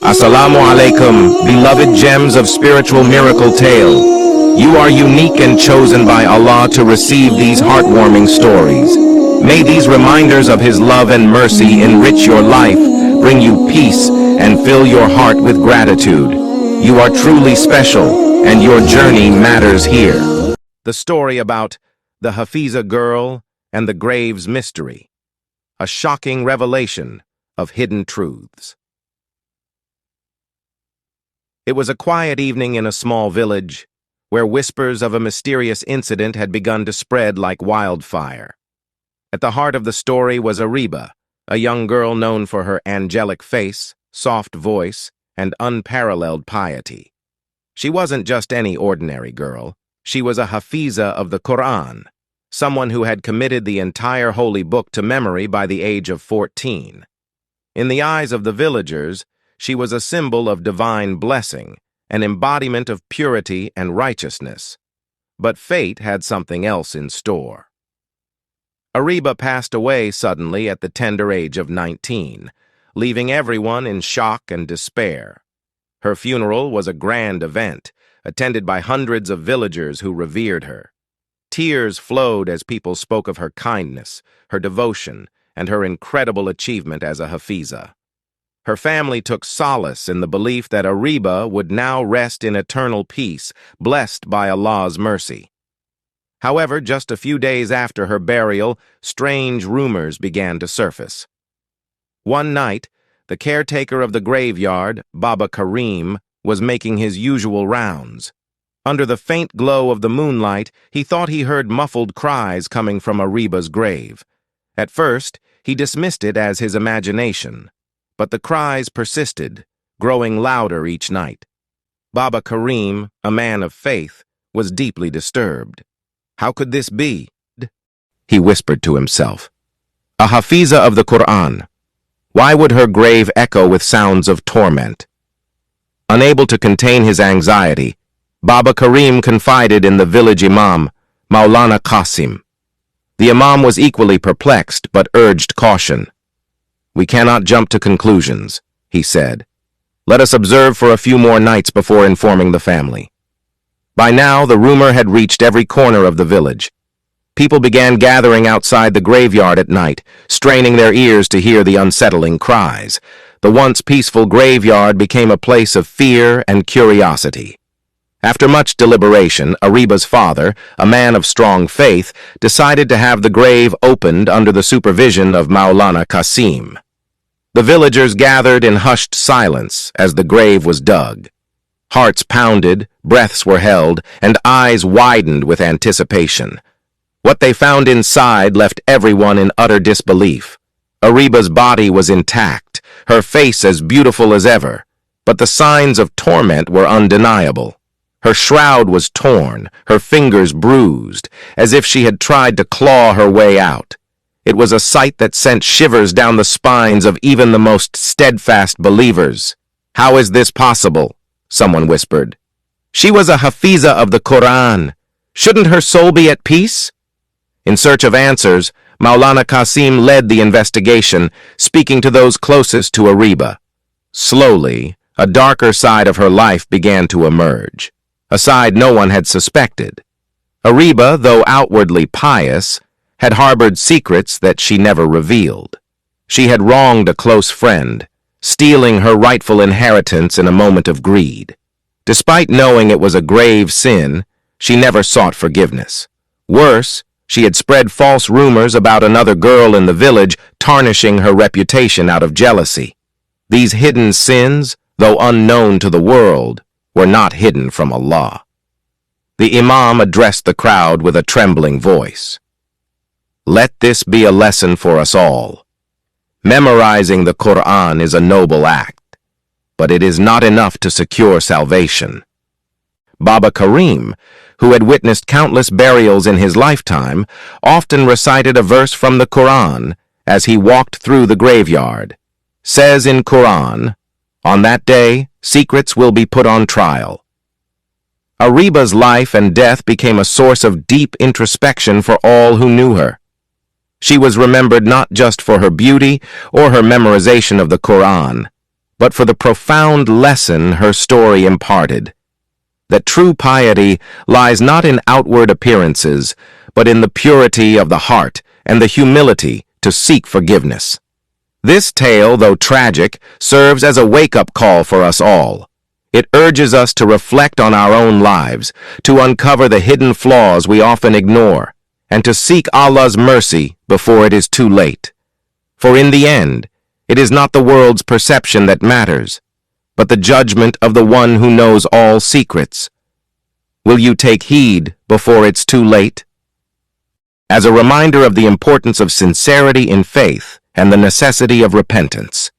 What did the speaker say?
Assalamu alaikum, beloved gems of spiritual miracle tale. You are unique and chosen by Allah to receive these heartwarming stories. May these reminders of His love and mercy enrich your life, bring you peace, and fill your heart with gratitude. You are truly special, and your journey matters here. The story about the Hafiza Girl and the Grave's Mystery. A shocking revelation of hidden truths. It was a quiet evening in a small village, where whispers of a mysterious incident had begun to spread like wildfire. At the heart of the story was Ariba, a young girl known for her angelic face, soft voice, and unparalleled piety. She wasn't just any ordinary girl. She was a Hafiza of the Quran, someone who had committed the entire holy book to memory by the age of 14. In the eyes of the villagers, she was a symbol of divine blessing, an embodiment of purity and righteousness. But fate had something else in store. Ariba passed away suddenly at the tender age of 19, leaving everyone in shock and despair. Her funeral was a grand event, attended by hundreds of villagers who revered her. Tears flowed as people spoke of her kindness, her devotion, and her incredible achievement as a Hafiza. Her family took solace in the belief that Ariba would now rest in eternal peace, blessed by Allah's mercy. However, just a few days after her burial, strange rumors began to surface. One night, the caretaker of the graveyard, Baba Karim, was making his usual rounds. Under the faint glow of the moonlight, he thought he heard muffled cries coming from Ariba's grave. At first, he dismissed it as his imagination. But the cries persisted, growing louder each night. Baba Karim, a man of faith, was deeply disturbed. How could this be? He whispered to himself. A Hafiza of the Quran. Why would her grave echo with sounds of torment? Unable to contain his anxiety, Baba Karim confided in the village imam, Maulana Qasim. The imam was equally perplexed, but urged caution. We cannot jump to conclusions, he said. Let us observe for a few more nights before informing the family. By now, the rumor had reached every corner of the village. People began gathering outside the graveyard at night, straining their ears to hear the unsettling cries. The once peaceful graveyard became a place of fear and curiosity. After much deliberation, Ariba's father, a man of strong faith, decided to have the grave opened under the supervision of Maulana Qasim. The villagers gathered in hushed silence as the grave was dug. Hearts pounded, breaths were held, and eyes widened with anticipation. What they found inside left everyone in utter disbelief. Ariba's body was intact, her face as beautiful as ever, but the signs of torment were undeniable. Her shroud was torn, her fingers bruised, as if she had tried to claw her way out. It was a sight that sent shivers down the spines of even the most steadfast believers. How is this possible? Someone whispered. She was a Hafiza of the Quran. Shouldn't her soul be at peace? In search of answers, Maulana Qasim led the investigation, speaking to those closest to Ariba. Slowly, a darker side of her life began to emerge. A side no one had suspected. Ariba, though outwardly pious, had harbored secrets that she never revealed. She had wronged a close friend, stealing her rightful inheritance in a moment of greed. Despite knowing it was a grave sin, she never sought forgiveness. Worse, she had spread false rumors about another girl in the village, tarnishing her reputation out of jealousy. These hidden sins, though unknown to the world, were not hidden from Allah. The imam addressed the crowd with a trembling voice. Let this be a lesson for us all. Memorizing the Quran is a noble act, but it is not enough to secure salvation. Baba Karim, who had witnessed countless burials in his lifetime, often recited a verse from the Quran as he walked through the graveyard. Says in Quran, on that day, secrets will be put on trial. Ariba's life and death became a source of deep introspection for all who knew her. She was remembered not just for her beauty or her memorization of the Quran, but for the profound lesson her story imparted, that true piety lies not in outward appearances, but in the purity of the heart and the humility to seek forgiveness. This tale, though tragic, serves as a wake-up call for us all. It urges us to reflect on our own lives, to uncover the hidden flaws we often ignore, and to seek Allah's mercy before it is too late. For in the end, it is not the world's perception that matters, but the judgment of the one who knows all secrets. Will you take heed before it's too late? As a reminder of the importance of sincerity in faith and the necessity of repentance,